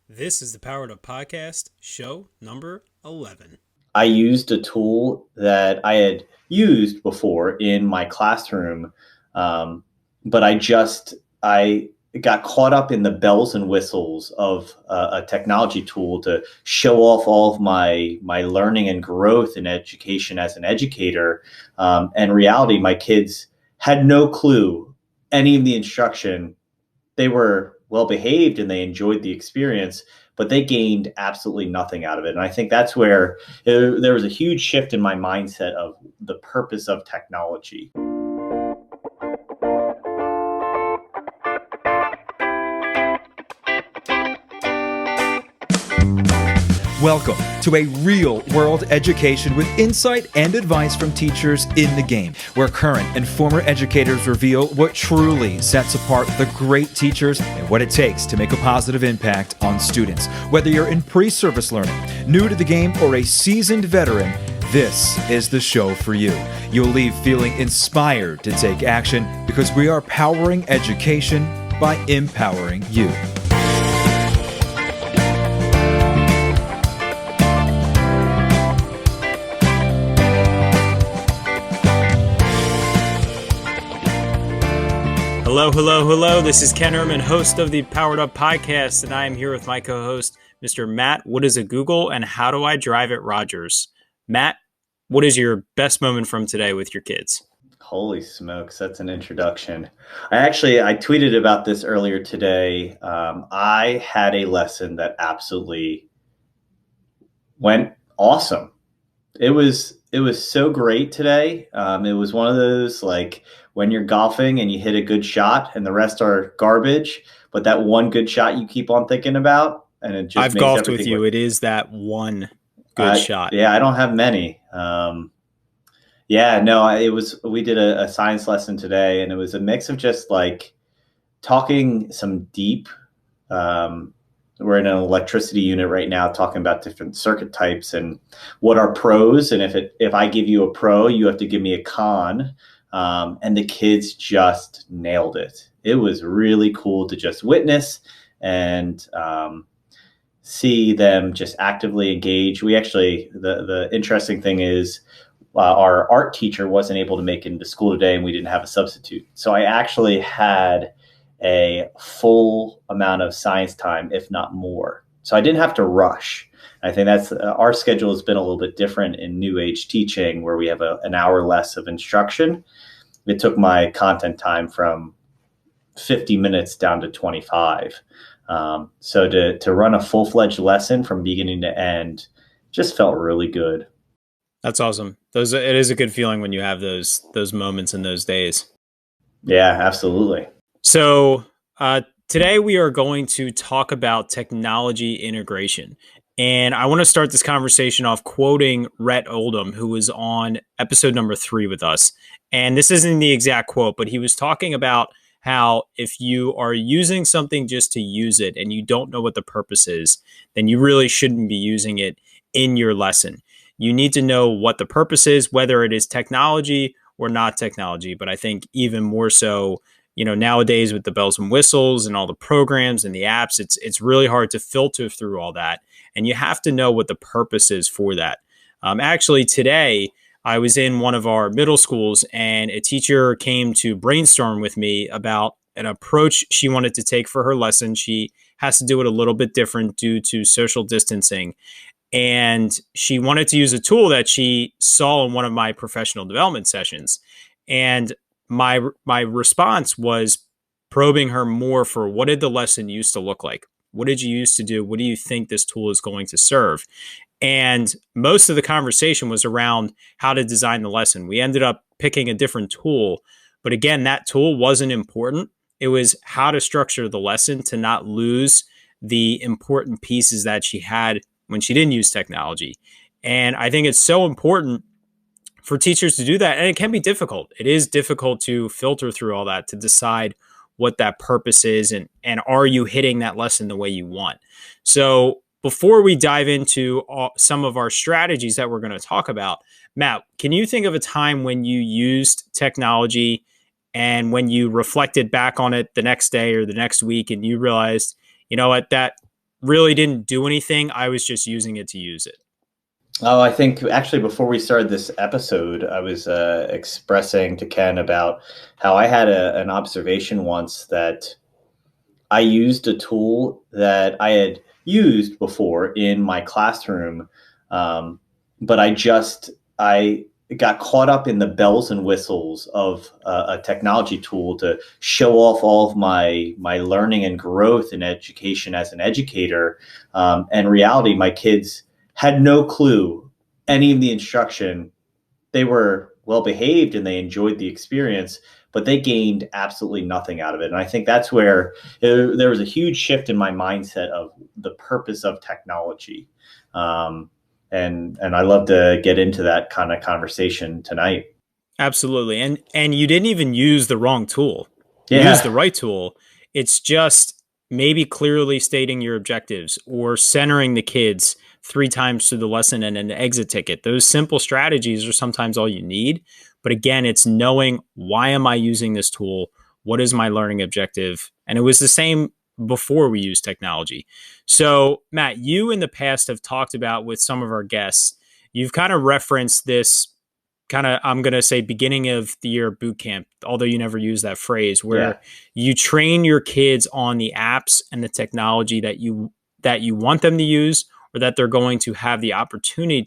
This is the Powered Up Podcast, show number 11. I used a tool that I had used before in my classroom, um, but I got caught up in the bells and whistles of a technology tool to show off all of my learning and growth in education as an educator. And in reality, my kids had no clue any of the instruction. They were well behaved and they enjoyed the experience, but they gained absolutely nothing out of it. And I think that's where there was a huge shift in my mindset of the purpose of technology. Welcome to a real-world education with insight and advice from teachers in the game, where current and former educators reveal what truly sets apart the great teachers and what it takes to make a positive impact on students. Whether you're in pre-service learning, new to the game, or a seasoned veteran, this is the show for you. You'll leave feeling inspired to take action because we are powering education by empowering you. Hello. This is Ken Ehrman, host of the Powered Up Podcast, and I am here with my co-host, Mr. Matt. What is a Google and how do I drive it, Rogers? Matt, what is your best moment from today with your kids? Holy smokes, that's an introduction. I tweeted about this earlier today. I had a lesson that absolutely went awesome. It was so great today. It was one of those, like, when you're golfing and you hit a good shot and the rest are garbage, but that one good shot you keep on thinking about, and it just I've makes golfed with you. work. It is that one good shot. Yeah, I don't have many. We did a science lesson today, and it was a mix of just like talking some deep. We're in an electricity unit right now talking about different circuit types and what are pros. And if I give you a pro, you have to give me a con. And the kids just nailed it. It was really cool to just witness and see them just actively engage. The interesting thing is our art teacher wasn't able to make it into school today, and we didn't have a substitute. So I actually had a full amount of science time, if not more. So I didn't have to rush. I think that's our schedule has been a little bit different in new age teaching, where we have an hour less of instruction. It took my content time from 50 minutes down to 25. So to run a full-fledged lesson from beginning to end just felt really good. That's awesome. It is a good feeling when you have those moments in those days. Yeah, absolutely. So today we are going to talk about technology integration. And I want to start this conversation off quoting Rhett Oldham, who was on episode number 3 with us. And this isn't the exact quote, but he was talking about how if you are using something just to use it and you don't know what the purpose is, then you really shouldn't be using it in your lesson. You need to know what the purpose is, whether it is technology or not technology. But I think even more so, nowadays with the bells and whistles and all the programs and the apps, it's really hard to filter through all that. And you have to know what the purpose is for that. Actually, today, I was in one of our middle schools and a teacher came to brainstorm with me about an approach she wanted to take for her lesson. She has to do it a little bit different due to social distancing. And she wanted to use a tool that she saw in one of my professional development sessions. And my response was probing her more for what did the lesson used to look like? What did you used to do? What do you think this tool is going to serve? And most of the conversation was around how to design the lesson. We ended up picking a different tool. But again, that tool wasn't important. It was how to structure the lesson to not lose the important pieces that she had when she didn't use technology. And I think it's so important for teachers to do that. And it can be difficult. It is difficult to filter through all that to decide what that purpose is and are you hitting that lesson the way you want. So before we dive into some of our strategies that we're going to talk about, Matt, can you think of a time when you used technology and when you reflected back on it the next day or the next week and you realized, you know what, that really didn't do anything. I was just using it to use it. Oh, I think actually before we started this episode, I was expressing to Ken about how I had an observation once that I used a tool that I had used before in my classroom, but I got caught up in the bells and whistles of a technology tool to show off all of my learning and growth in education as an educator. And in reality, my kids had no clue any of the instruction. They were well behaved and they enjoyed the experience, but they gained absolutely nothing out of it. And I think that's where there was a huge shift in my mindset of the purpose of technology. And I love to get into that kind of conversation tonight. Absolutely. And you didn't even use the wrong tool. You Yeah. used the right tool. It's just maybe clearly stating your objectives or centering the kids 3 times through the lesson and an exit ticket. Those simple strategies are sometimes all you need. But again, it's knowing, why am I using this tool? What is my learning objective? And it was the same before we used technology. So, Matt, you in the past have talked about with some of our guests, you've kind of referenced this kind of, I'm going to say, beginning of the year boot camp, although you never use that phrase, where you train your kids on the apps and the technology that you want them to use, or that they're going to have the opportunity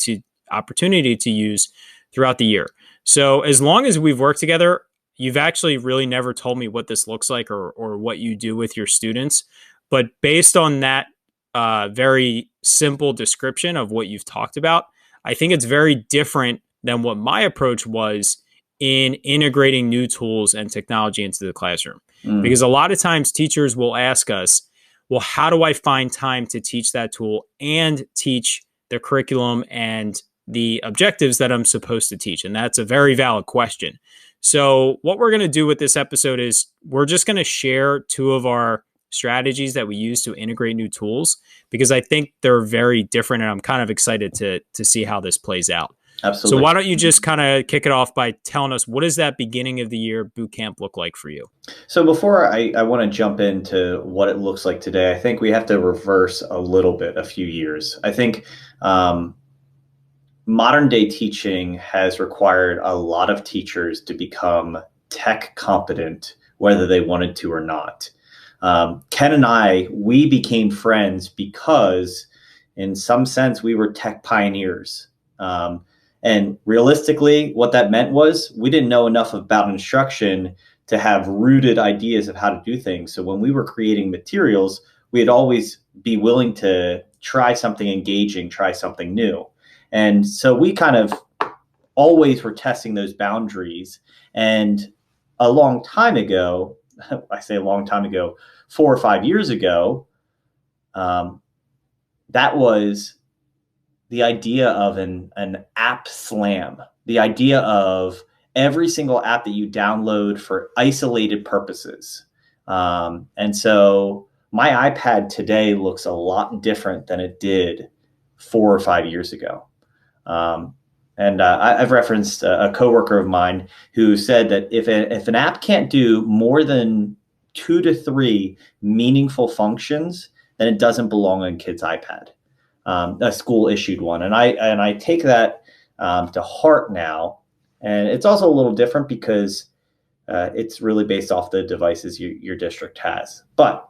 to use throughout the year. So as long as we've worked together, you've actually really never told me what this looks like, or what you do with your students. But based on that very simple description of what you've talked about, I think it's very different than what my approach was in integrating new tools and technology into the classroom. Because a lot of times teachers will ask us, well, how do I find time to teach that tool and teach the curriculum and the objectives that I'm supposed to teach? And that's a very valid question. So what we're going to do with this episode is we're just going to share 2 of our strategies that we use to integrate new tools, because I think they're very different, and I'm kind of excited to see how this plays out. Absolutely. So why don't you just kind of kick it off by telling us, what does that beginning of the year boot camp look like for you? So before I want to jump into what it looks like today, I think we have to reverse a little bit, a few years. I think modern day teaching has required a lot of teachers to become tech competent, whether they wanted to or not. Ken and we became friends because in some sense we were tech pioneers. And realistically, what that meant was we didn't know enough about instruction to have rooted ideas of how to do things. So when we were creating materials, we'd always be willing to try something engaging, try something new. And so we kind of always were testing those boundaries. And a long time ago, I say a long time ago, 4 or 5 years ago, that was the idea of an app slam, the idea of every single app that you download for isolated purposes. And so my iPad today looks a lot different than it did 4 or 5 years ago. And I've referenced a coworker of mine who said that if an app can't do more than 2 to 3 meaningful functions, then it doesn't belong on a kid's iPad. A school issued one. And I take that to heart now. And it's also a little different because it's really based off the devices your district has. But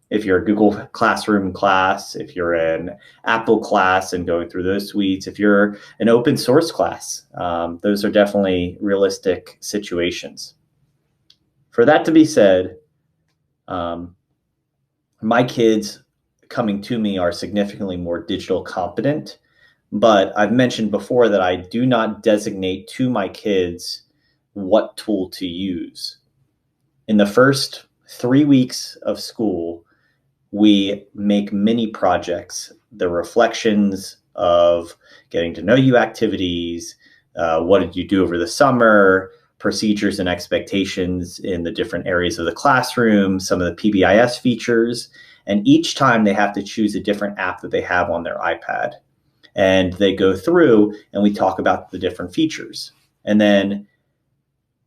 if you're a Google Classroom class, if you're an Apple class and going through those suites, if you're an open source class, those are definitely realistic situations. For that to be said, my kids coming to me are significantly more digital competent, but I've mentioned before that I do not designate to my kids what tool to use. In the first 3 weeks of school, we make mini projects, the reflections of getting to know you activities, what did you do over the summer, procedures and expectations in the different areas of the classroom, some of the PBIS features. And each time they have to choose a different app that they have on their iPad. And they go through and we talk about the different features. And then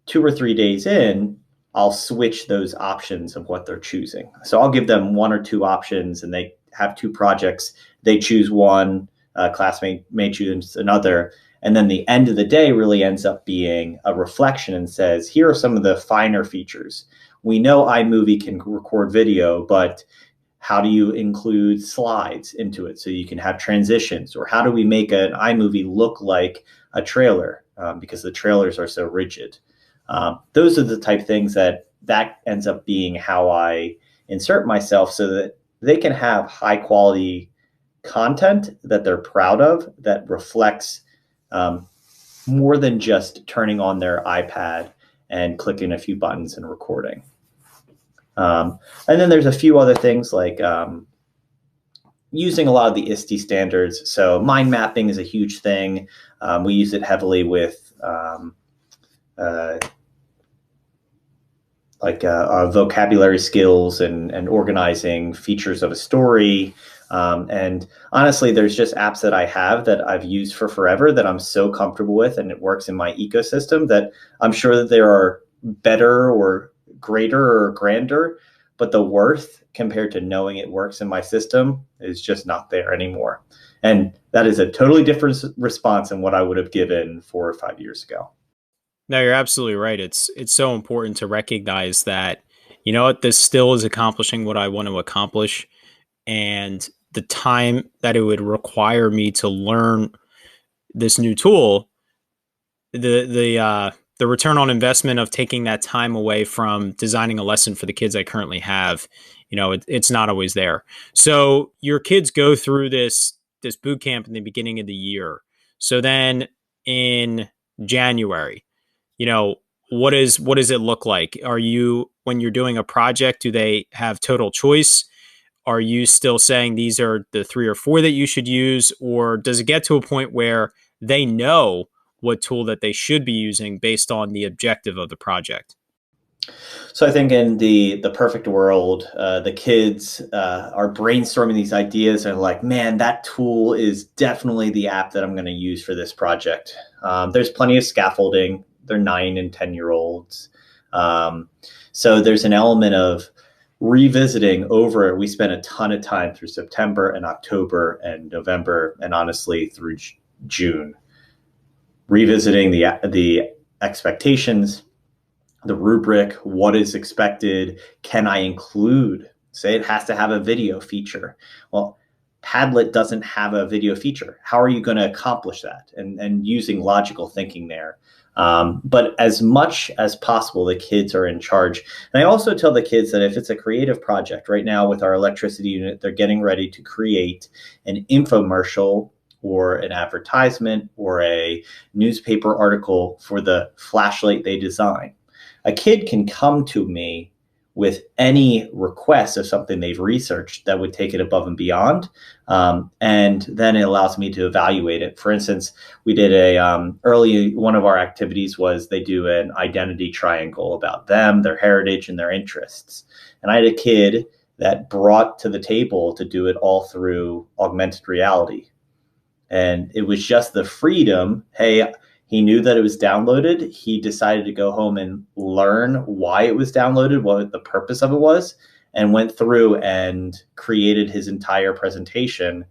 2 or 3 days in, I'll switch those options of what they're choosing. So I'll give them 1 or 2 options and they have two projects. They choose one, classmate may choose another. And then the end of the day really ends up being a reflection and says, here are some of the finer features. We know iMovie can record video, but how do you include slides into it so you can have transitions? Or how do we make an iMovie look like a trailer, because the trailers are so rigid? Those are the type of things that ends up being how I insert myself so that they can have high quality content that they're proud of, that reflects more than just turning on their iPad and clicking a few buttons and recording. And then there's a few other things like using a lot of the ISTE standards. So mind mapping is a huge thing. We use it heavily with vocabulary skills and organizing features of a story. And honestly, there's just apps that I have that I've used for forever that I'm so comfortable with, and it works in my ecosystem, that I'm sure that there are better or greater or grander, but the worth compared to knowing it works in my system is just not there anymore. And that is a totally different response than what I would have given 4 or 5 years ago. No, you're absolutely right. It's so important to recognize that, you know what, this still is accomplishing what I want to accomplish, and the time that it would require me to learn this new tool, the return on investment of taking that time away from designing a lesson for the kids I currently have, you know, it's not always there. So your kids go through this boot camp in the beginning of the year. So then in January, you know, what does it look like? Are you, when you're doing a project, do they have total choice? Are you still saying these are the 3 or 4 that you should use? Or does it get to a point where they know what tool that they should be using based on the objective of the project? So I think in the perfect world, the kids are brainstorming these ideas and like, man, that tool is definitely the app that I'm going to use for this project. There's plenty of scaffolding. They're 9 and 10-year-olds. So there's an element of revisiting over. We spent a ton of time through September and October and November, and honestly through June, revisiting the expectations, the rubric, what is expected. Can I include, say it has to have a video feature. Well, Padlet doesn't have a video feature. How are you going to accomplish that? And using logical thinking there. But as much as possible, the kids are in charge. And I also tell the kids that if it's a creative project, right now with our electricity unit, they're getting ready to create an infomercial or an advertisement or a newspaper article for the flashlight they design. A kid can come to me with any request of something they've researched that would take it above and beyond. And then it allows me to evaluate it. For instance, we did one of our activities was they do an identity triangle about them, their heritage, and their interests. And I had a kid that brought to the table to do it all through augmented reality. And it was just the freedom. Hey, he knew that it was downloaded. He decided to go home and learn why it was downloaded, what the purpose of it was, and went through and created his entire presentation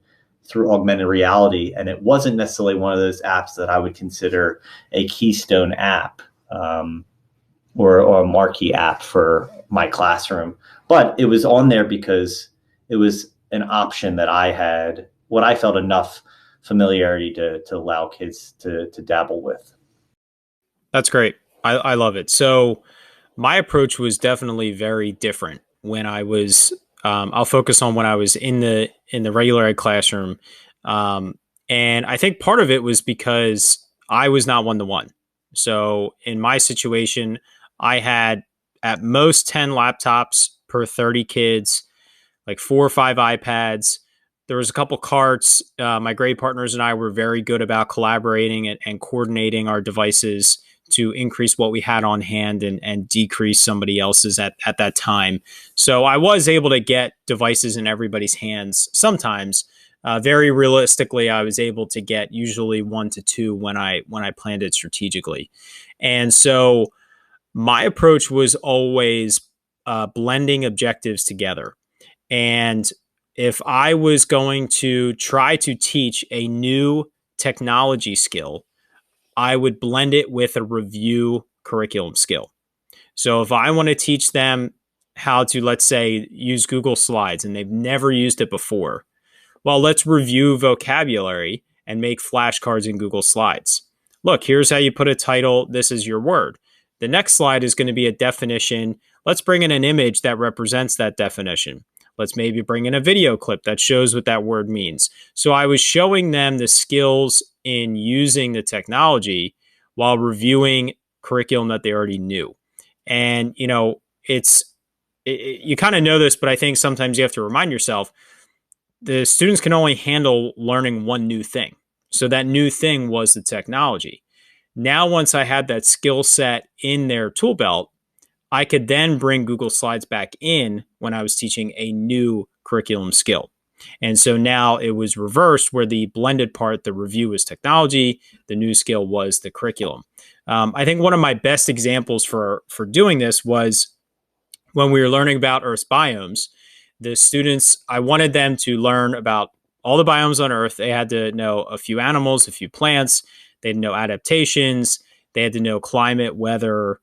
through augmented reality. And it wasn't necessarily one of those apps that I would consider a keystone app or a marquee app for my classroom. But it was on there because it was an option that I had, what I felt enough familiarity to allow kids to dabble with. That's great. I love it. So my approach was definitely very different when I was, I'll focus on when I was in the regular ed classroom. And I think part of it was because I was not one-to-one. So in my situation, I had at most 10 laptops per 30 kids, like 4 or 5 iPads. There was a couple carts. My grade partners and I were very good about collaborating and coordinating our devices to increase what we had on hand and decrease somebody else's at that time. So I was able to get devices in everybody's hands sometimes. Very realistically, I was able to get usually 1 to 2 when I planned it strategically. And so my approach was always blending objectives together. And if I was going to try to teach a new technology skill, I would blend it with a review curriculum skill. So if I want to teach them how to, let's say, use Google Slides and they've never used it before, well, let's review vocabulary and make flashcards in Google Slides. Look, here's how you put a title. This is your word. The next slide is going to be a definition. Let's bring in an image that represents that definition. Let's maybe bring in a video clip that shows what that word means. So I was showing them the skills in using the technology while reviewing curriculum that they already knew. And, you know, you kind of know this, but I think sometimes you have to remind yourself the students can only handle learning one new thing. So that new thing was the technology. Now, once I had that skill set in their tool belt, I could then bring Google Slides back in when I was teaching a new curriculum skill. And so now it was reversed where the blended part, the review was technology, the new skill was the curriculum. I think one of my best examples for doing this was when we were learning about Earth's biomes. The students, I wanted them to learn about all the biomes on Earth. They had to know a few animals, a few plants. They had to know adaptations. They had to know climate, weather,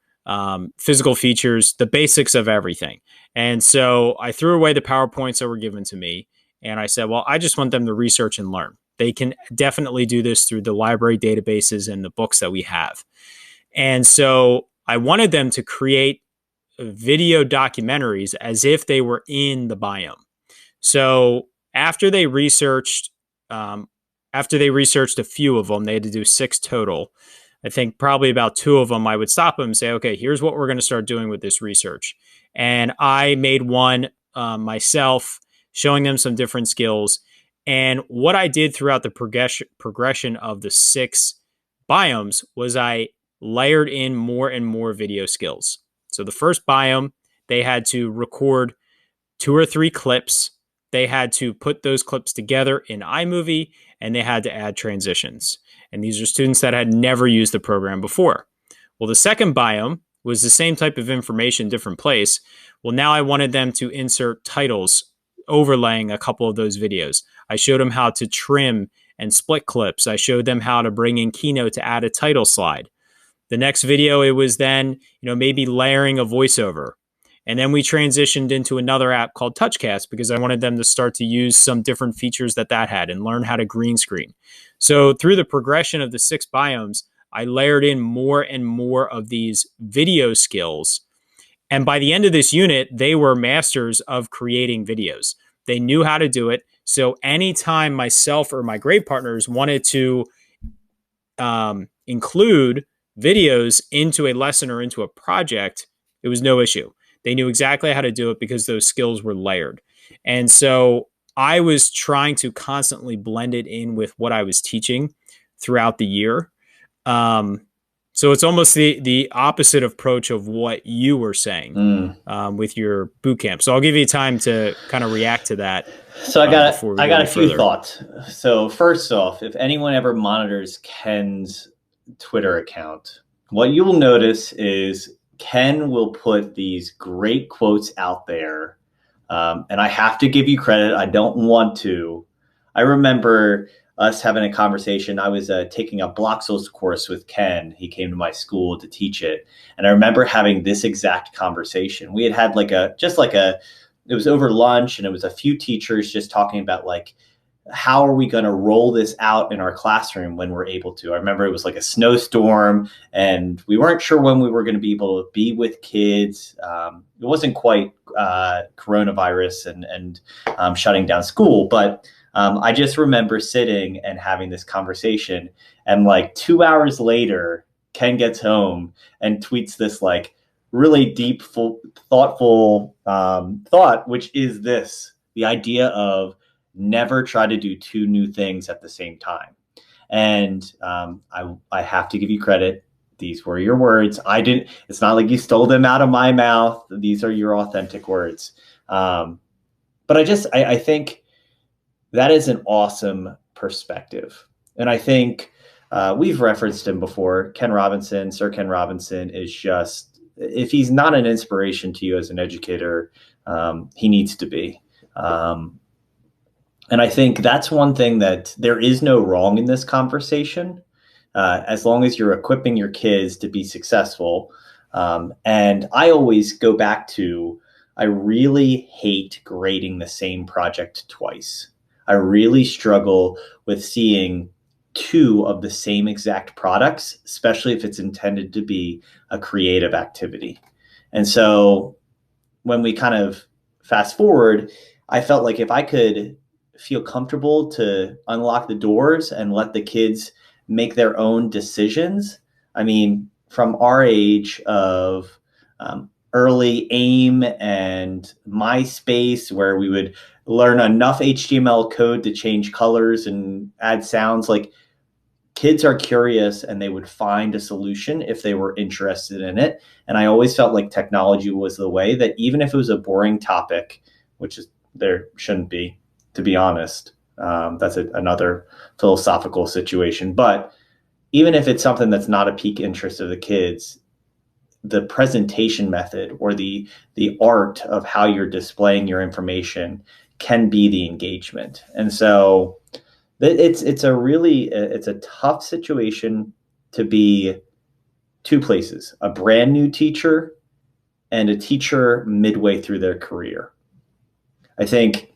physical features, the basics of everything. And so I threw away the PowerPoints that were given to me. And I said, well, I just want them to research and learn. They can definitely do this through the library databases and the books that we have. And so I wanted them to create video documentaries as if they were in the biome. So after they researched a few of them, they had to do 6 total. I think probably about 2 of them, I would stop them and say, okay, here's what we're going to start doing with this research. And I made one myself, showing them some different skills. And what I did throughout the progression of the 6 biomes was I layered in more and more video skills. So the first biome, they had to record 2 or 3 clips. They had to put those clips together in iMovie, and they had to add transitions. And these are students that had never used the program before. Well, the second biome was the same type of information, different place. Well, now I wanted them to insert titles overlaying a couple of those videos. I showed them how to trim and split clips. I showed them how to bring in Keynote to add a title slide. The next video, it was then, maybe layering a voiceover. And then we transitioned into another app called TouchCast because I wanted them to start to use some different features that had and learn how to green screen. So through the progression of the 6 biomes, I layered in more and more of these video skills. And by the end of this unit, they were masters of creating videos. They knew how to do it. So anytime myself or my grade partners wanted to include videos into a lesson or into a project, it was no issue. They knew exactly how to do it because those skills were layered. And so I was trying to constantly blend it in with what I was teaching throughout the year. So it's almost the opposite approach of what you were saying with your boot camp. So I'll give you time to kind of react to that. So I got a few thoughts. So first off, if anyone ever monitors Ken's Twitter account, what you will notice is Ken will put these great quotes out there. And I have to give you credit. I don't want to. I remember us having a conversation. I was taking a Bloxels course with Ken. He came to my school to teach it. And I remember having this exact conversation. We had it was over lunch, and it was a few teachers just talking about how are we going to roll this out in our classroom when we're able to? I remember it was like a snowstorm, and we weren't sure when we were going to be able to be with kids. It wasn't quite coronavirus and shutting down school, but I just remember sitting and having this conversation, and 2 hours later, Ken gets home and tweets this really deep, thoughtful thought, which is the idea of never try to do 2 new things at the same time. And I have to give you credit. These were your words. It's not like you stole them out of my mouth. These are your authentic words. But I think that is an awesome perspective. And I think we've referenced him before. Sir Ken Robinson is just, if he's not an inspiration to you as an educator, he needs to be. And I think that's one thing that there is no wrong in this conversation, as long as you're equipping your kids to be successful. And I always go back to, I really hate grading the same project twice. I really struggle with seeing two of the same exact products, especially if it's intended to be a creative activity. And so when we kind of fast forward, I felt like if I could feel comfortable to unlock the doors and let the kids make their own decisions. I mean, from our age of early AIM and MySpace, where we would learn enough HTML code to change colors and add sounds, like kids are curious and they would find a solution if they were interested in it. And I always felt like technology was the way that, even if it was a boring topic, which is there shouldn't be, to be honest, that's another philosophical situation. But even if it's something that's not a peak interest of the kids, the presentation method or the art of how you're displaying your information can be the engagement. And so it's a tough situation to be two places: a brand new teacher and a teacher midway through their career. I think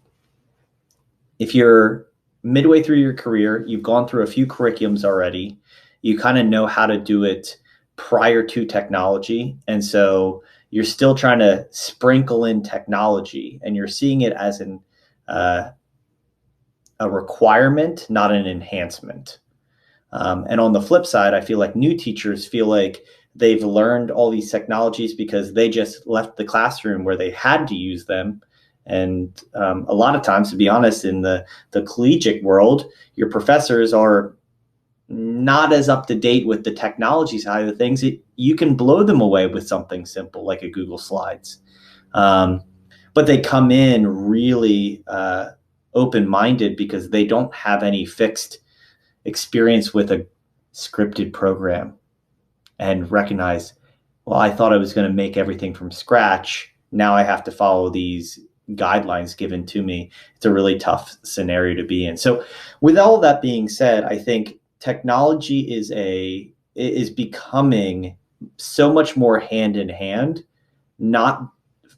if you're midway through your career, you've gone through a few curriculums already, you kind of know how to do it prior to technology. And so you're still trying to sprinkle in technology, and you're seeing it as a requirement, not an enhancement. And on the flip side, I feel like new teachers feel like they've learned all these technologies because they just left the classroom where they had to use them. And a lot of times, to be honest, in the collegiate world, your professors are not as up to date with the technology side of things. You can blow them away with something simple like a Google Slides. But they come in really open-minded because they don't have any fixed experience with a scripted program, and recognize, well, I thought I was going to make everything from scratch. Now I have to follow these guidelines given to me. It's a really tough scenario to be in. So with all that being said, I think technology is becoming so much more hand in hand, not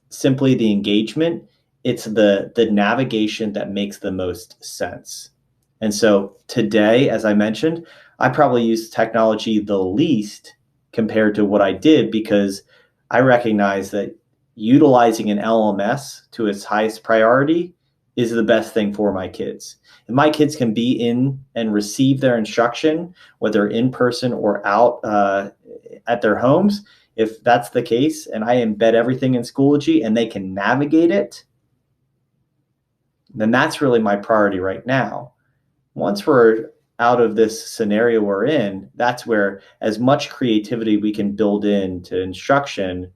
simply the engagement. It's the navigation that makes the most sense. And so today, as I mentioned, I probably use technology the least compared to what I did, because I recognize that utilizing an LMS to its highest priority is the best thing for my kids. If my kids can be in and receive their instruction, whether in person or out at their homes, if that's the case, and I embed everything in Schoology and they can navigate it, then that's really my priority right now. Once we're out of this scenario we're in, that's where as much creativity we can build into instruction,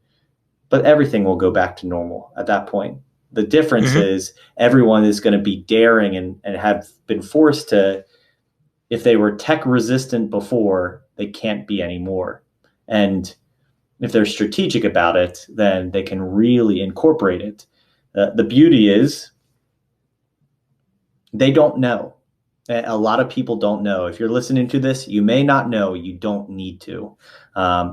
but everything will go back to normal at that point. The difference is everyone is going to be daring and have been forced to, if they were tech resistant before, they can't be anymore. And if they're strategic about it, then they can really incorporate it. The beauty is they don't know. A lot of people don't know. If you're listening to this, you may not know. You don't need to.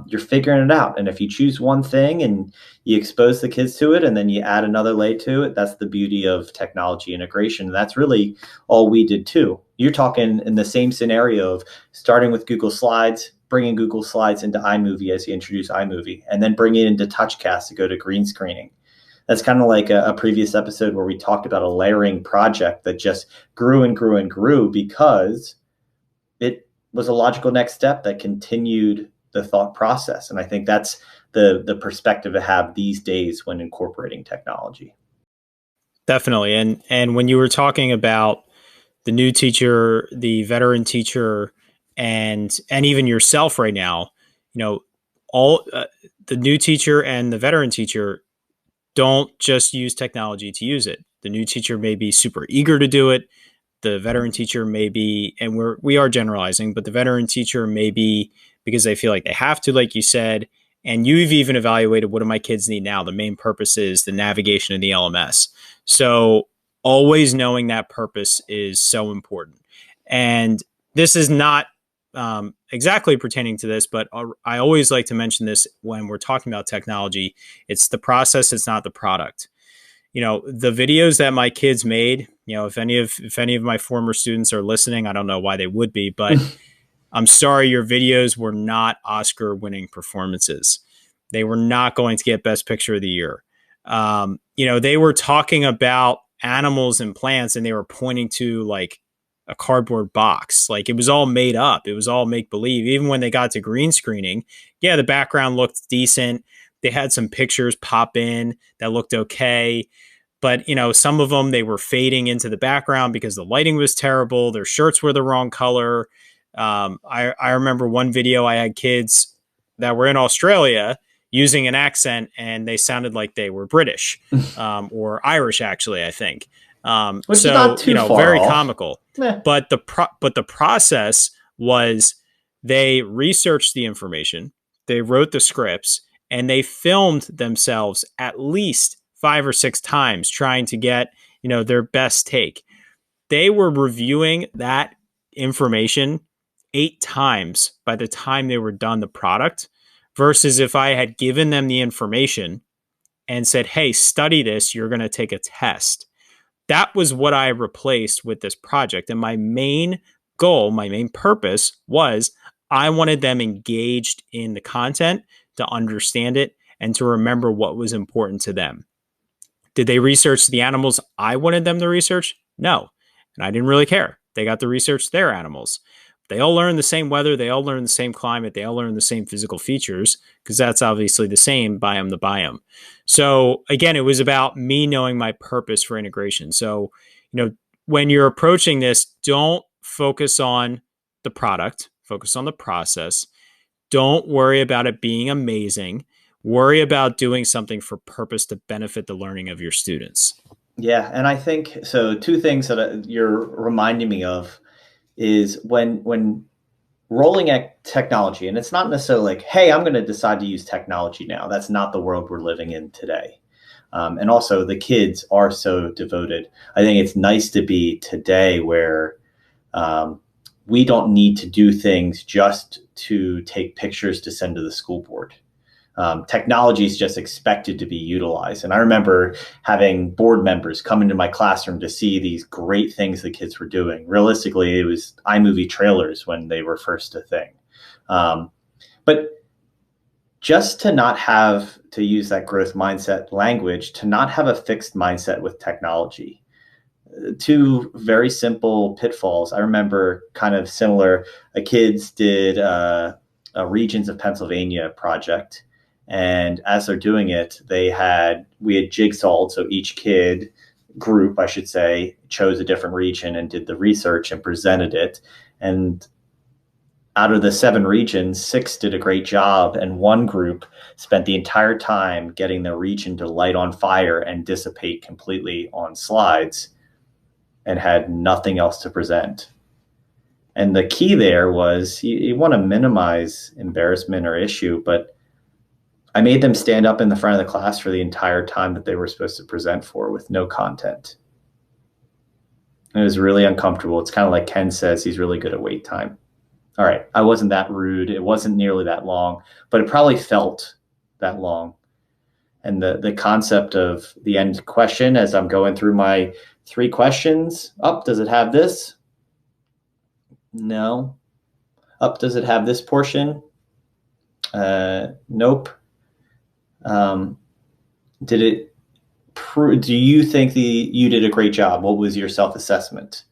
You're figuring it out. And if you choose one thing and you expose the kids to it and then you add another layer to it, that's the beauty of technology integration. And that's really all we did too. You're talking in the same scenario of starting with Google Slides, bringing Google Slides into iMovie as you introduce iMovie, and then bring it into TouchCast to go to green screening. That's kind of like a previous episode where we talked about a layering project that just grew and grew and grew because it was a logical next step that continued the thought process. And I think that's the perspective to have these days when incorporating technology. Definitely. And when you were talking about the new teacher, the veteran teacher, and even yourself right now, all the new teacher and the veteran teacher don't just use technology to use it. The new teacher may be super eager to do it. The veteran teacher may be, and we are generalizing, but the veteran teacher may be because they feel like they have to, like you said. And you've even evaluated, what do my kids need now? The main purpose is the navigation in the LMS. So always knowing that purpose is so important. And this is not exactly pertaining to this, but I always like to mention this when we're talking about technology. It's the process, it's not the product. The videos that my kids made, if any of my former students are listening, I don't know why they would be, but I'm sorry, your videos were not Oscar winning performances. They were not going to get Best Picture of the Year. They were talking about animals and plants, and they were pointing to like a cardboard box. Like, it was all made up. It was all make believe. Even when they got to green screening, yeah, the background looked decent. They had some pictures pop in that looked okay. But, some of them, they were fading into the background because the lighting was terrible. Their shirts were the wrong color. I remember one video, I had kids that were in Australia using an accent, and they sounded like they were British or Irish, actually, I think. Which is not too far very off. comical. But the process was, they researched the information, they wrote the scripts, and they filmed themselves at least 5 or 6 times trying to get, their best take. They were reviewing that information 8 times by the time they were done the product, versus if I had given them the information and said, hey, study this, you're going to take a test. That was what I replaced with this project. And my main goal, my main purpose was, I wanted them engaged in the content, to understand it, and to remember what was important to them. Did they research the animals I wanted them to research? No. And I didn't really care. They got to research their animals. They all learn the same weather. They all learn the same climate. They all learn the same physical features, because that's obviously the same biome to biome. So again, it was about me knowing my purpose for integration. So, when you're approaching this, don't focus on the product, focus on the process. Don't worry about it being amazing. Worry about doing something for purpose to benefit the learning of your students. Yeah. And I think, so 2 things that you're reminding me of is when rolling at technology, and it's not necessarily like, hey, I'm going to decide to use technology now. That's not the world we're living in today. And also, the kids are so devoted. I think it's nice to be today where we don't need to do things just to take pictures to send to the school board. Technology is just expected to be utilized. And I remember having board members come into my classroom to see these great things the kids were doing. Realistically, it was iMovie trailers when they were first a thing. But just to not have to use that growth mindset language, to not have a fixed mindset with technology. 2 very simple pitfalls. I remember kind of similar. Kids did a Regions of Pennsylvania project. And as they're doing it, we had jigsawed. So each group, I should say, chose a different region and did the research and presented it. And out of the 7 regions, 6 did a great job. And 1 group spent the entire time getting the region to light on fire and dissipate completely on slides, and had nothing else to present. And the key there was, you want to minimize embarrassment or issue, but I made them stand up in the front of the class for the entire time that they were supposed to present for, with no content. And it was really uncomfortable. It's kind of like Ken says, he's really good at wait time. All right, I wasn't that rude. It wasn't nearly that long, but it probably felt that long. And the concept of the end question, as I'm going through my 3 questions, does it have this? No. Does it have this portion? Nope. Do you think you did a great job? What was your self-assessment?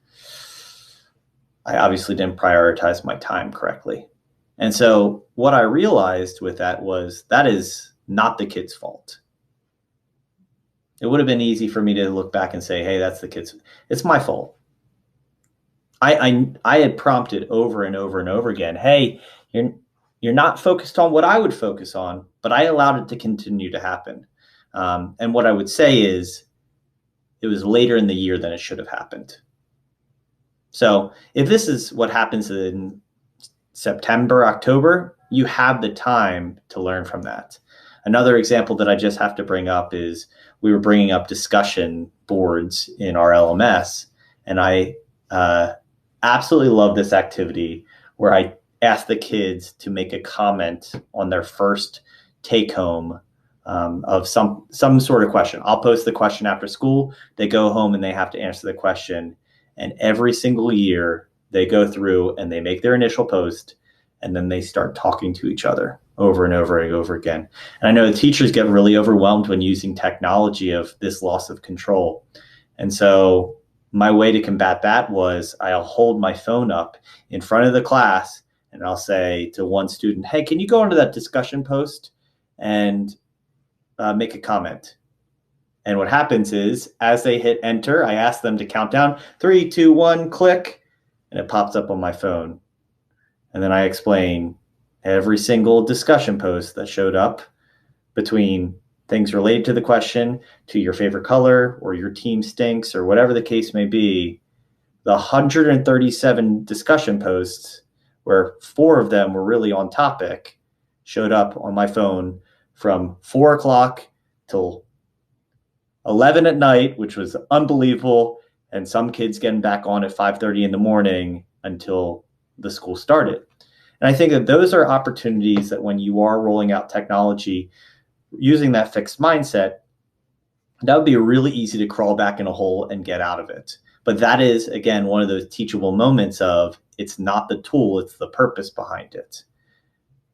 I obviously didn't prioritize my time correctly. And so what I realized with that was, that is not the kid's fault. It would have been easy for me to look back and say, hey, that's the kid's. It's my fault. I had prompted over and over and over again, hey, you're not focused on what I would focus on, but I allowed it to continue to happen. And what I would say is, it was later in the year than it should have happened. So if this is what happens in September, October, you have the time to learn from that. Another example that I just have to bring up is we were bringing up discussion boards in our LMS, and I absolutely love this activity where I ask the kids to make a comment on their first take home of some sort of question. I'll post the question after school. They go home and they have to answer the question. And every single year they go through and they make their initial post, and then they start talking to each other over and over and over again. And I know the teachers get really overwhelmed when using technology of this loss of control. And so my way to combat that was I'll hold my phone up in front of the class and I'll say to one student, hey, can you go into that discussion post and make a comment? And what happens is as they hit enter, I ask them to count down 3, 2, 1, click, and it pops up on my phone. And then I explain every single discussion post that showed up, between things related to the question, to your favorite color, or your team stinks, or whatever the case may be. The 137 discussion posts, where 4 of them were really on topic, showed up on my phone from 4 o'clock till 11 at night, which was unbelievable. And some kids getting back on at 5:30 in the morning until the school started. And I think that those are opportunities that when you are rolling out technology, using that fixed mindset, that would be really easy to crawl back in a hole and get out of it. But that is, again, one of those teachable moments of it's not the tool, it's the purpose behind it.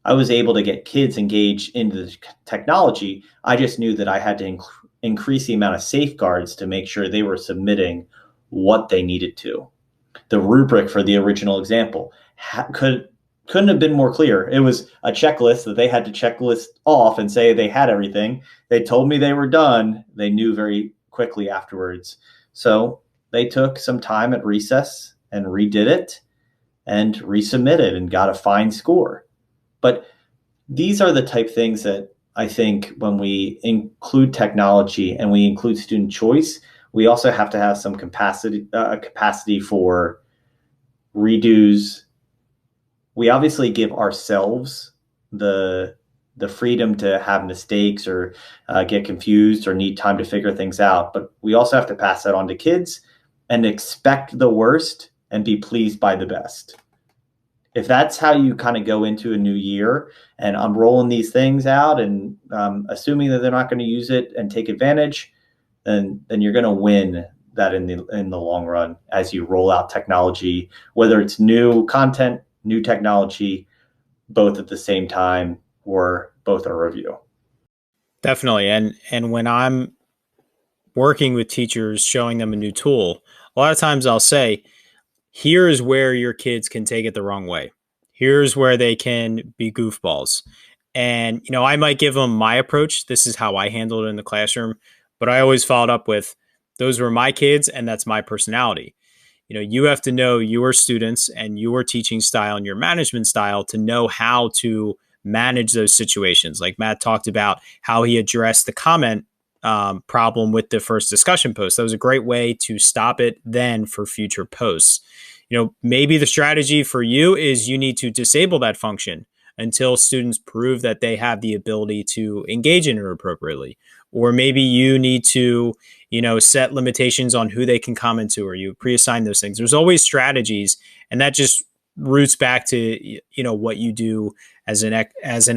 I was able to get kids engaged into the technology. I just knew that I had to increase the amount of safeguards to make sure they were submitting what they needed to. The rubric for the original example couldn't have been more clear. It was a checklist that they had to checklist off and say they had everything. They told me they were done. They knew very quickly afterwards. So they took some time at recess and redid it and resubmitted and got a fine score. But these are the type things that I think when we include technology and we include student choice, we also have to have some capacity for redos. We obviously give ourselves the freedom to have mistakes or get confused or need time to figure things out. But we also have to pass that on to kids and expect the worst and be pleased by the best. If that's how you kind of go into a new year and I'm rolling these things out and assuming that they're not going to use it and take advantage, then you're going to win that in the long run as you roll out technology, whether it's new content, new technology, both at the same time or both a review. Definitely. And when I'm working with teachers, showing them a new tool, a lot of times I'll say, here's where your kids can take it the wrong way. Here's where they can be goofballs. And, I might give them my approach. This is how I handled it in the classroom. But I always followed up with, those were my kids and that's my personality. You have to know your students and your teaching style and your management style to know how to manage those situations. Like Matt talked about how he addressed the comment problem with the first discussion post. That was a great way to stop it then for future posts. Maybe the strategy for you is you need to disable that function until students prove that they have the ability to engage in it appropriately. Or maybe you need to, set limitations on who they can comment to, or you pre-assign those things. There's always strategies, and that just roots back to, what you do as an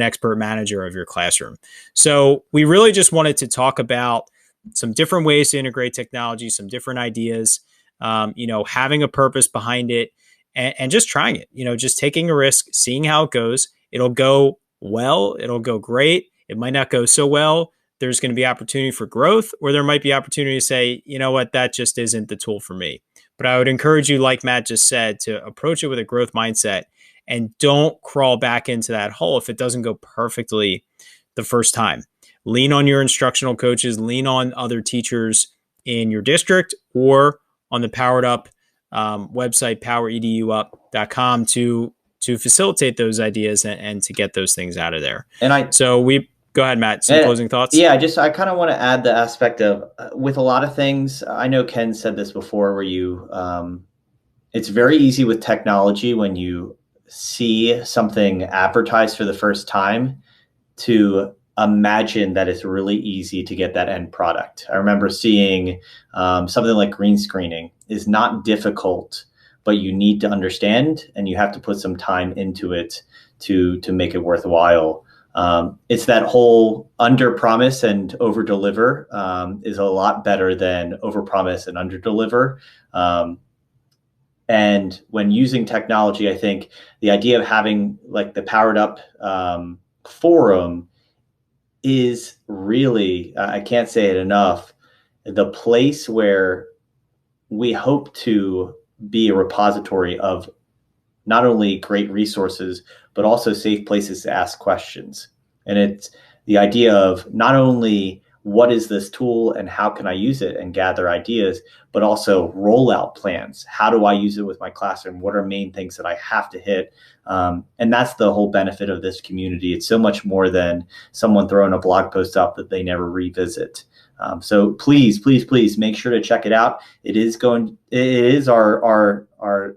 expert manager of your classroom. So we really just wanted to talk about some different ways to integrate technology, some different ideas, having a purpose behind it, and just trying it, just taking a risk, seeing how it goes. It'll go well. It'll go great. It might not go so well. There's going to be opportunity for growth, or there might be opportunity to say, you know what, that just isn't the tool for me. But I would encourage you, like Matt just said, to approach it with a growth mindset and don't crawl back into that hole if it doesn't go perfectly the first time. Lean on your instructional coaches, lean on other teachers in your district or on the Powered Up website, powereduup.com to facilitate those ideas and to get those things out of there. Go ahead, Matt. Some closing thoughts? Yeah, I kind of want to add the aspect of with a lot of things. I know Ken said this before, where it's very easy with technology when you see something advertised for the first time to imagine that it's really easy to get that end product. I remember seeing something like green screening is not difficult, but you need to understand and you have to put some time into it to make it worthwhile. It's that whole under promise and over deliver is a lot better than over promise and under deliver. And when using technology, I think the idea of having like the Powered Up forum is really, I can't say it enough, the place where we hope to be a repository of not only great resources, but also safe places to ask questions. And it's the idea of not only what is this tool and how can I use it and gather ideas, but also rollout plans. How do I use it with my classroom? What are main things that I have to hit? And that's the whole benefit of this community. It's so much more than someone throwing a blog post up that they never revisit. So please, please, please make sure to check it out. It is our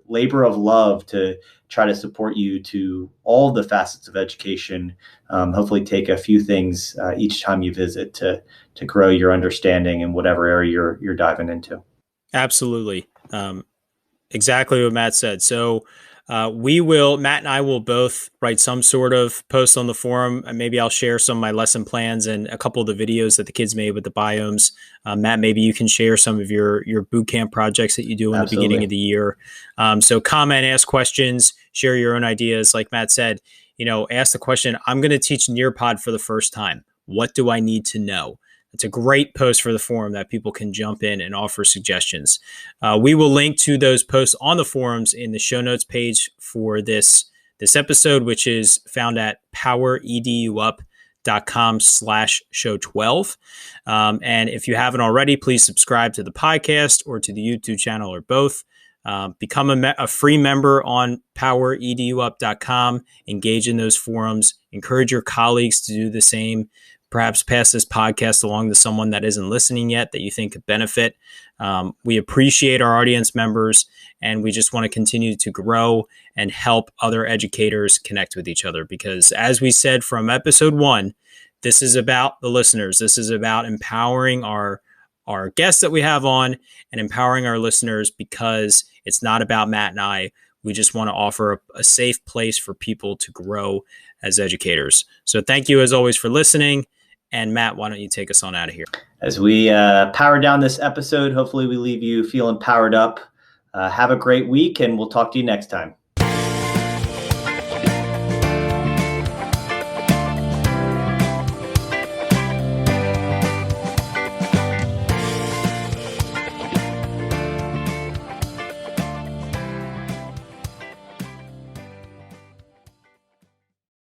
labor of love to try to support you to all the facets of education. Hopefully take a few things each time you visit to grow your understanding in whatever area you're diving into. Absolutely. Exactly what Matt said. So Matt and I will both write some sort of post on the forum, and maybe I'll share some of my lesson plans and a couple of the videos that the kids made with the biomes. Matt, maybe you can share some of your boot camp projects that you do in the beginning of the year. So comment, ask questions, share your own ideas. Like Matt said, ask the question, I'm going to teach Nearpod for the first time. What do I need to know? It's a great post for the forum that people can jump in and offer suggestions. We will link to those posts on the forums in the show notes page for this episode, which is found at poweredup.com/show12. And if you haven't already, please subscribe to the podcast or to the YouTube channel or both. Become a free member on poweredup.com. Engage in those forums. Encourage your colleagues to do the same. Perhaps pass this podcast along to someone that isn't listening yet that you think could benefit. We appreciate our audience members, and we just want to continue to grow and help other educators connect with each other. Because as we said from episode 1, this is about the listeners. This is about empowering our guests that we have on and empowering our listeners, because it's not about Matt and I. We just want to offer a safe place for people to grow as educators. So thank you as always for listening. And Matt, why don't you take us on out of here? As we power down this episode, hopefully we leave you feeling powered up. Have a great week, and we'll talk to you next time.